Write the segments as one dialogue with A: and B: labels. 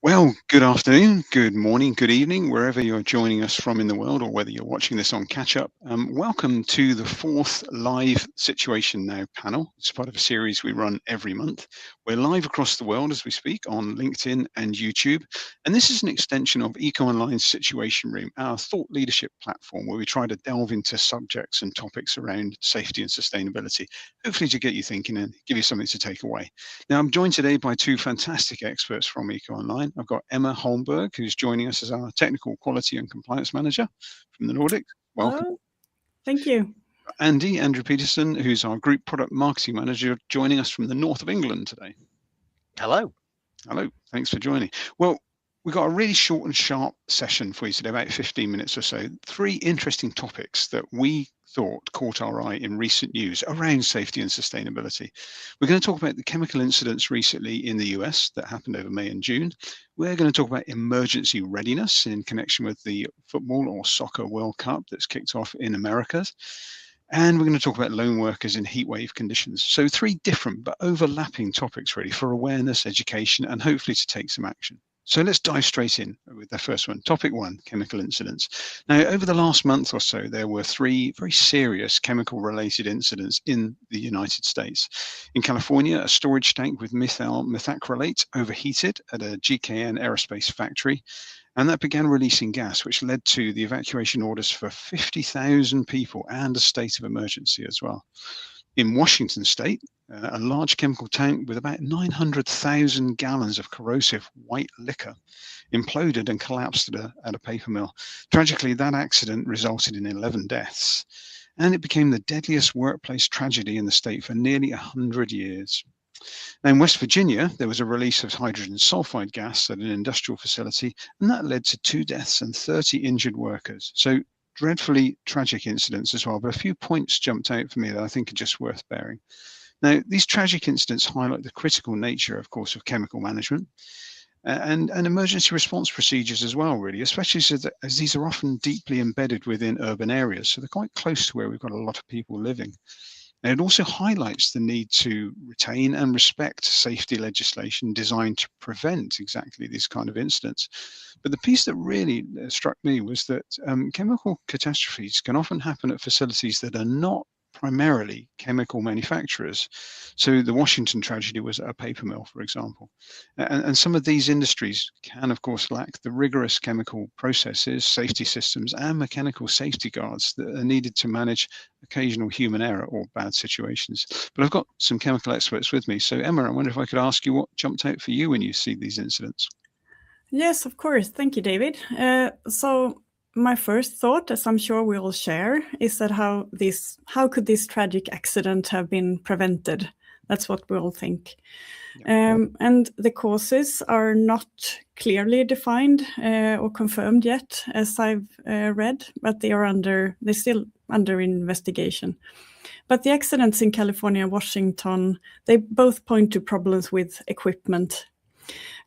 A: Well, good afternoon, good morning, good evening, wherever you're joining us from in the world, or whether you're watching this on catch up. Welcome to the fourth live Situation Now panel. It's part of a series we run every month. We're live across the world as we speak on LinkedIn and YouTube. And this is an extension of Eco Online's Situation Room, our thought leadership platform, where we try to delve into subjects and topics around safety and sustainability, hopefully to get you thinking and give you something to take away. Now, I'm joined today by two fantastic experts from Eco Online. I've got Emma Holmberg, who's joining us as our Technical Quality and Compliance Manager from the Nordics. Welcome.
B: Oh, thank you.
A: Andrew Peterson, who's our Group Product Marketing Manager, joining us from the north of England today.
C: Hello.
A: Hello, thanks for joining. Well, we've got a really short and sharp session for you today, about 15 minutes or so. Three interesting topics that we thought caught our eye in recent news around safety and sustainability. We're going to talk about the chemical incidents recently in the US that happened over May and June. We're going to talk about emergency readiness in connection with the football or soccer World Cup that's kicked off in America. And we're going to talk about lone workers in heatwave conditions. So three different but overlapping topics really for awareness, education, and hopefully to take some action. So let's dive straight in with the first one. Topic one, chemical incidents. Now, over the last month or so, there were three very serious chemical related incidents in the United States. In California, a storage tank with methyl methacrylate overheated at a GKN aerospace factory. And that began releasing gas, which led to the evacuation orders for 50,000 people and a state of emergency as well. In Washington state, a large chemical tank with about 900,000 gallons of corrosive white liquor imploded and collapsed at a paper mill. Tragically, that accident resulted in 11 deaths, and it became the deadliest workplace tragedy in the state for nearly 100 years. Now, in West Virginia, there was a release of hydrogen sulfide gas at an industrial facility, and that led to 2 deaths and 30 injured workers. So dreadfully tragic incidents as well, but a few points jumped out for me that I think are just worth bearing. Now, these tragic incidents highlight the critical nature, of course, of chemical management and emergency response procedures as well, really, especially as these are often deeply embedded within urban areas. So they're quite close to where we've got a lot of people living. And it also highlights the need to retain and respect safety legislation designed to prevent exactly these kind of incidents. But the piece that really struck me was that chemical catastrophes can often happen at facilities that are not primarily chemical manufacturers. So the Washington tragedy was at a paper mill, for example. And some of these industries can, of course, lack the rigorous chemical processes, safety systems, and mechanical safety guards that are needed to manage occasional human error or bad situations. But I've got some chemical experts with me. So Emma, I wonder if I could ask you what jumped out for you when you see these incidents.
B: Yes, of course. Thank you, David. So my first thought, as I'm sure we will share, is that how could this tragic accident have been prevented? That's what we all think. And the causes are not clearly defined or confirmed yet, as I've read, but they're still under investigation. But the accidents in California and Washington, they both point to problems with equipment.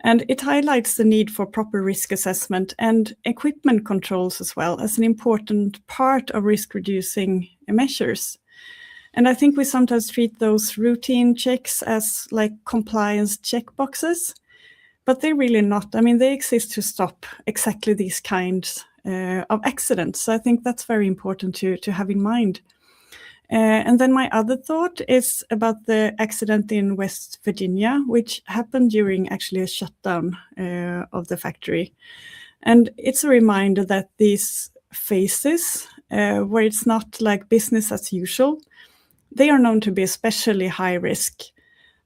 B: And it highlights the need for proper risk assessment and equipment controls as well as an important part of risk reducing measures. And I think we sometimes treat those routine checks as like compliance checkboxes, but they're really not. I mean, they exist to stop exactly these kinds of accidents. So I think that's very important to have in mind. And then my other thought is about the accident in West Virginia, which happened during actually a shutdown of the factory. And it's a reminder that these phases, where it's not like business as usual, they are known to be especially high risk.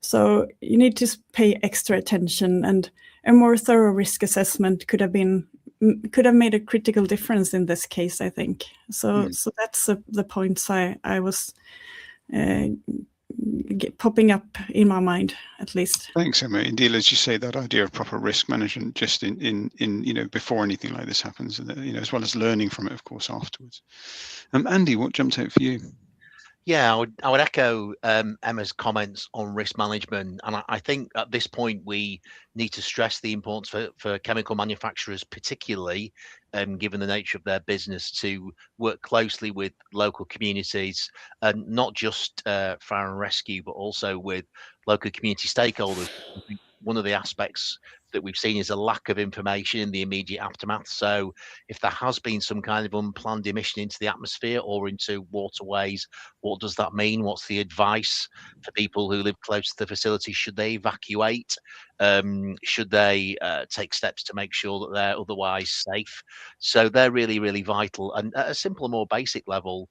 B: So you need to pay extra attention, and a more thorough risk assessment could have made a critical difference in this case, I think. So that's the points I was popping up in my mind, at least.
A: Thanks, Emma. Indeed, as you say, that idea of proper risk management, just in before anything like this happens, as well as learning from it, of course, afterwards. Andy, what jumped out for you?
C: Yeah, I would echo Emma's comments on risk management, and I think at this point we need to stress the importance for chemical manufacturers, particularly given the nature of their business, to work closely with local communities, and not just fire and rescue, but also with local community stakeholders. I think one of the aspects that we've seen is a lack of information in the immediate aftermath. So if there has been some kind of unplanned emission into the atmosphere or into waterways, what does that mean? What's the advice for people who live close to the facility? Should they evacuate? Should they take steps to make sure that they're otherwise safe? So they're really, really vital. And at a simpler, more basic level,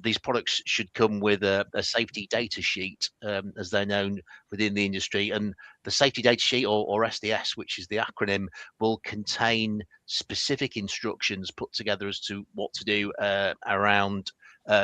C: these products should come with a safety data sheet, as they're known within the industry. And the safety data sheet, or SDS, which is the acronym, will contain specific instructions put together as to what to do around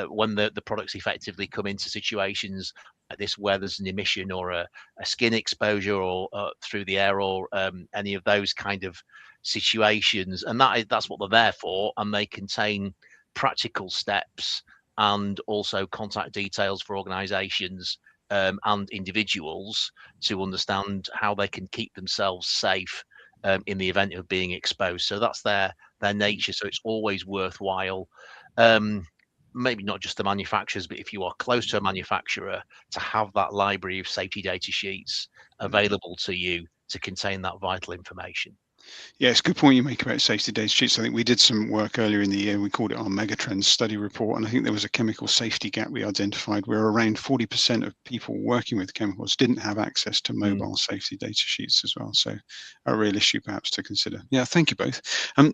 C: when the products effectively come into situations like this, where there's an emission or a skin exposure or through the air, or any of those kind of situations. And that's what they're there for. And they contain practical steps and also contact details for organizations and individuals to understand how they can keep themselves safe in the event of being exposed. So that's their nature. So it's always worthwhile, maybe not just the manufacturers, but if you are close to a manufacturer, to have that library of safety data sheets available to you to contain that vital information.
A: Yeah, it's a good point you make about safety data sheets. I think we did some work earlier in the year. We called it our Megatrends study report. And I think there was a chemical safety gap we identified where around 40% of people working with chemicals didn't have access to mobile safety data sheets as well. So a real issue perhaps to consider. Yeah, thank you both.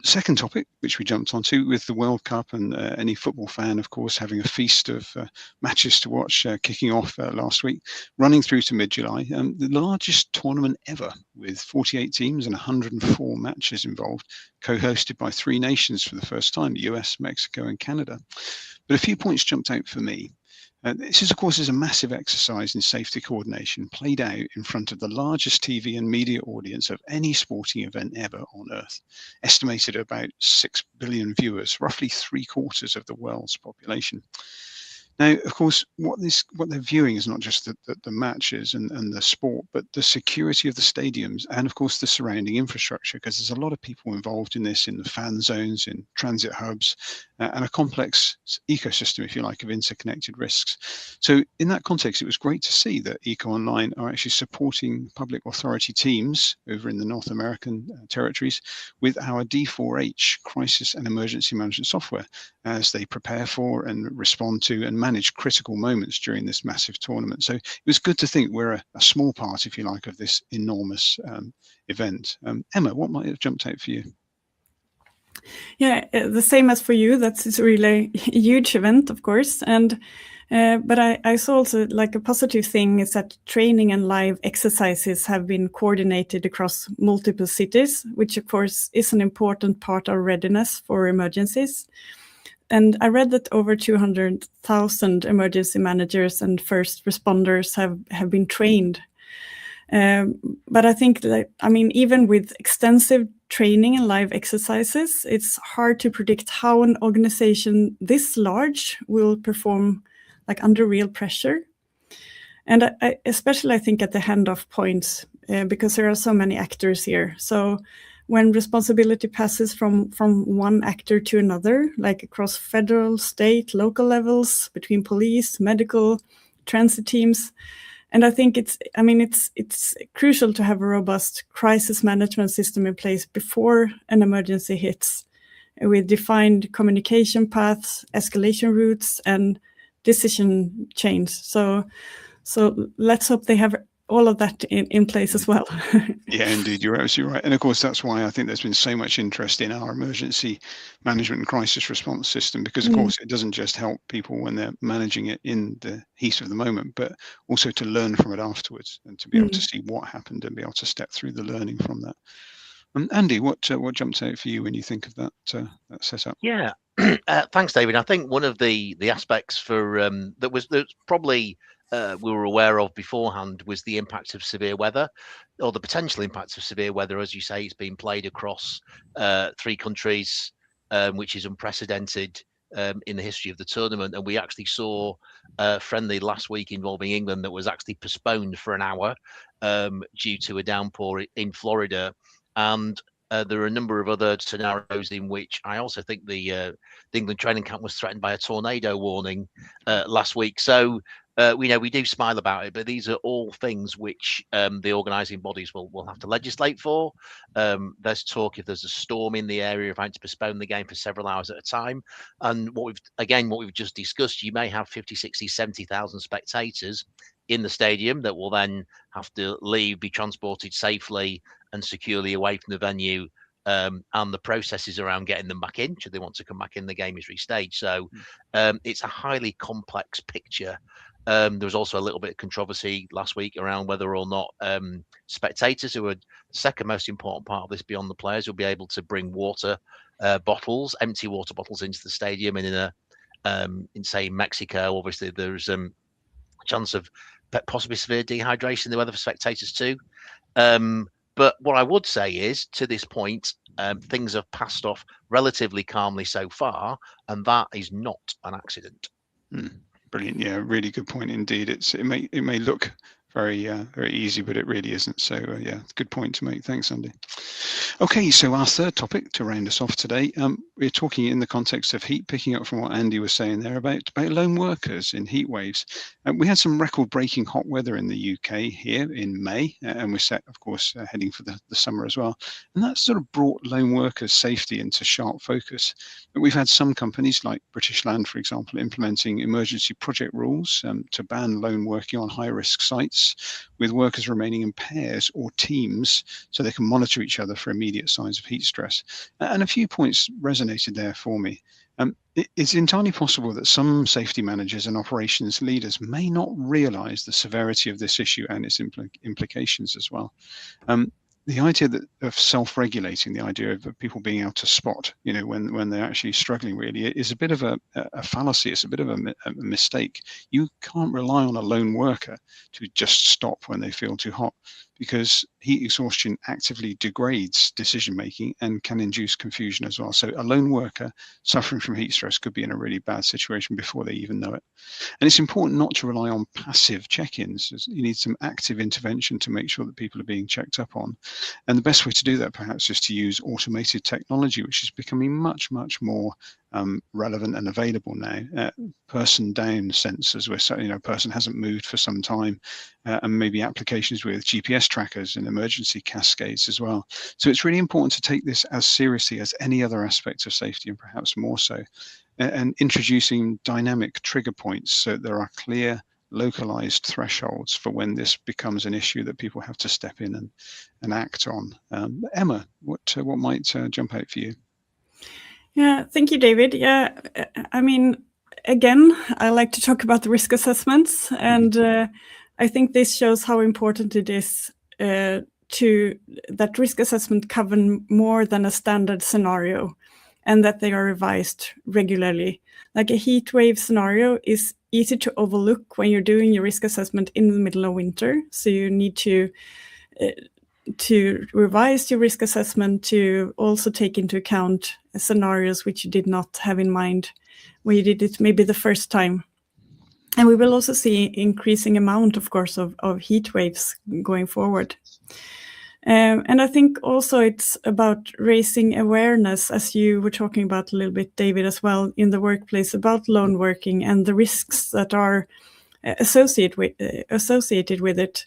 A: Second topic, which we jumped onto with the World Cup, and any football fan, of course, having a feast of matches to watch kicking off last week, running through to mid-July. The largest tournament ever, with 48 teams and 104 matches involved, co-hosted by 3 nations for the first time, the US, Mexico and Canada. But a few points jumped out for me. This is, of course, is a massive exercise in safety coordination played out in front of the largest TV and media audience of any sporting event ever on Earth, estimated at about 6 billion viewers, roughly 3/4 of the world's population. Now, of course, what they're viewing is not just the matches and the sport, but the security of the stadiums and, of course, the surrounding infrastructure, because there's a lot of people involved in this, in the fan zones, in transit hubs, and a complex ecosystem, if you like, of interconnected risks. So in that context, it was great to see that EcoOnline are actually supporting public authority teams over in the North American territories with our D4H crisis and emergency management software as they prepare for and respond to and manage critical moments during this massive tournament. So it was good to think we're a small part, if you like, of this enormous event. Emma, what might have jumped out for you?
B: Yeah, the same as for you. It's really a huge event, of course. And but I saw also like a positive thing is that training and live exercises have been coordinated across multiple cities, which of course is an important part of readiness for emergencies. And I read that over 200,000 emergency managers and first responders have been trained. But I think that, I mean, even with extensive training and live exercises, it's hard to predict how an organization this large will perform like under real pressure. And I especially, I think, at the handoff points, because there are so many actors here. So when responsibility passes from one actor to another, like across federal, state, local levels, between police, medical, transit teams. And I think it's crucial to have a robust crisis management system in place before an emergency hits, with defined communication paths, escalation routes, and decision chains. So let's hope they have all of that in place as well.
A: Yeah, indeed, you're absolutely right. And of course, that's why I think there's been so much interest in our emergency management and crisis response system, because of course it doesn't just help people when they're managing it in the heat of the moment, but also to learn from it afterwards and to be able to see what happened and be able to step through the learning from that. Andy, what jumps out for you when you think of that setup?
C: Yeah, thanks, David. I think one of the aspects for that's probably we were aware of beforehand was the impact of severe weather, or the potential impacts of severe weather. As you say, it's been played across 3 countries, which is unprecedented in the history of the tournament. And we actually saw a friendly last week involving England that was actually postponed for an hour due to a downpour in Florida. And there are a number of other scenarios in which I also think the England training camp was threatened by a tornado warning last week. So we do smile about it, but these are all things which the organising bodies will have to legislate for. There's talk if there's a storm in the area of having to postpone the game for several hours at a time. And what we've just discussed, you may have 50, 60, 70,000 spectators in the stadium that will then have to leave, be transported safely and securely away from the venue. And the processes around getting them back in, should they want to come back in, the game is restaged. So it's a highly complex picture. There was also a little bit of controversy last week around whether or not spectators, who are the second most important part of this beyond the players, will be able to bring water bottles, empty water bottles, into the stadium. And in say Mexico, obviously there's a chance of possibly severe dehydration in the weather for spectators too. But what I would say is, to this point, things have passed off relatively calmly so far, and that is not an accident.
A: Brilliant. Yeah, really good point indeed. It may look very easy, but it really isn't. So yeah, good point to make. Thanks, Andy. Okay, so our third topic to round us off today, we're talking in the context of heat, picking up from what Andy was saying there about lone workers in heat waves. We had some record-breaking hot weather in the UK here in May, and we're set, of course, heading for the summer as well. And that sort of brought lone workers' safety into sharp focus. But we've had some companies like British Land, for example, implementing emergency project rules to ban lone working on high-risk sites, with workers remaining in pairs or teams so they can monitor each other for immediate signs of heat stress. And a few points resonated there for me. It's entirely possible that some safety managers and operations leaders may not realise the severity of this issue and its implications as well. The idea of self-regulating, the idea of people being able to spot, when they're actually struggling, really is a bit of a fallacy. It's a bit of a mistake. You can't rely on a lone worker to just stop when they feel too hot, because heat exhaustion actively degrades decision making and can induce confusion as well. So a lone worker suffering from heat stress could be in a really bad situation before they even know it. And it's important not to rely on passive check-ins. You need some active intervention to make sure that people are being checked up on. And the best way to do that perhaps is to use automated technology, which is becoming much, much more relevant and available now. Person down sensors where a person hasn't moved for some time, and maybe applications with GPS trackers and emergency cascades as well. So it's really important to take this as seriously as any other aspect of safety, and perhaps more so, and introducing dynamic trigger points so there are clear localized thresholds for when this becomes an issue that people have to step in and act on. Emma, what might jump out for you?
B: Yeah, thank you, David. Yeah, I mean, again, I like to talk about the risk assessments, and I think this shows how important it is that risk assessment cover more than a standard scenario, and that they are revised regularly. Like a heat wave scenario is easy to overlook when you're doing your risk assessment in the middle of winter. So you need to revise your risk assessment to also take into account scenarios which you did not have in mind when you did it maybe the first time. And we will also see increasing amount, of course, of heat waves going forward. And I think also it's about raising awareness, as you were talking about a little bit, David, as well, in the workplace, about lone working and the risks that are associated with it.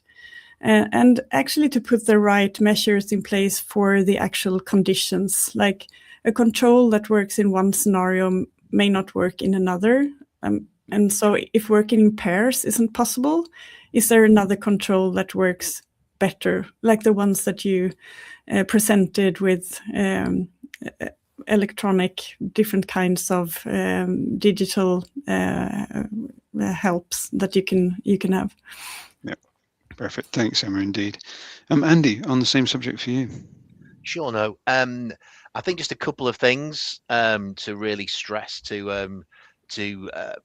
B: And actually to put the right measures in place for the actual conditions. Like a control that works in one scenario may not work in another. And so if working in pairs isn't possible, is there another control that works better, like the ones that you presented with electronic, different kinds of digital helps that you can have.
A: Yeah, perfect. Thanks, Emma, indeed. Andy, on the same subject for you.
C: Sure, no. I think just a couple of things to really stress to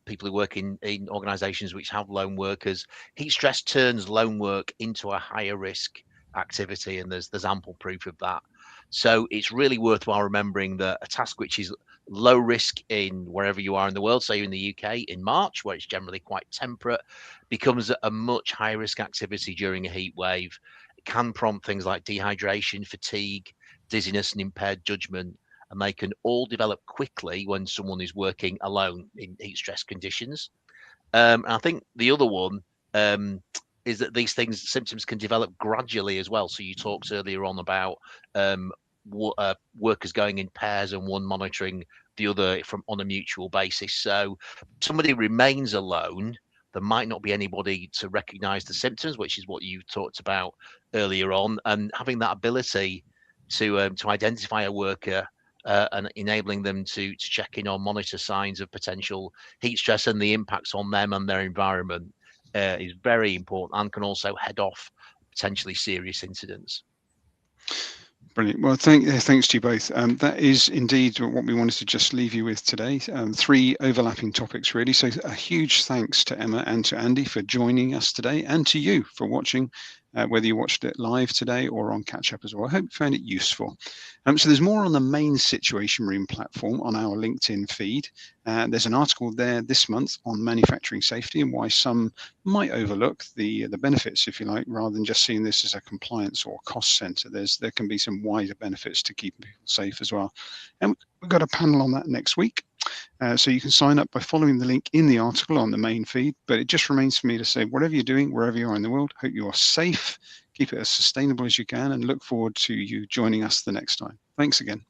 C: people who work in organisations which have lone workers. Heat stress turns lone work into a higher risk activity, and there's ample proof of that. So it's really worthwhile remembering that a task which is low risk in wherever you are in the world, say in the UK in March, where it's generally quite temperate, becomes a much higher risk activity during a heat wave. It can prompt things like dehydration, fatigue, dizziness, and impaired judgment. And they can all develop quickly when someone is working alone in heat stress conditions. And I think the other one is that these symptoms can develop gradually as well. So you talked earlier on about workers going in pairs and one monitoring the other on a mutual basis. So somebody remains alone, there might not be anybody to recognize the symptoms, which is what you talked about earlier on, and having that ability to identify a worker and enabling them to check in or monitor signs of potential heat stress and the impacts on them and their environment is very important, and can also head off potentially serious incidents.
A: Brilliant. Well, thanks to you both. That is indeed what we wanted to just leave you with today. 3 overlapping topics, really. So a huge thanks to Emma and to Andy for joining us today, and to you for watching, whether you watched it live today or on catch up as well. I hope you found it useful. So there's more on the main Situation Room platform on our LinkedIn feed. There's an article there this month on manufacturing safety and why some might overlook the benefits, if you like, rather than just seeing this as a compliance or cost center. There can be some wider benefits to keeping people safe as well. And we've got a panel on that next week. So you can sign up by following the link in the article on the main feed. But it just remains for me to say, whatever you're doing, wherever you are in the world, hope you are safe, keep it as sustainable as you can, and look forward to you joining us the next time. Thanks again.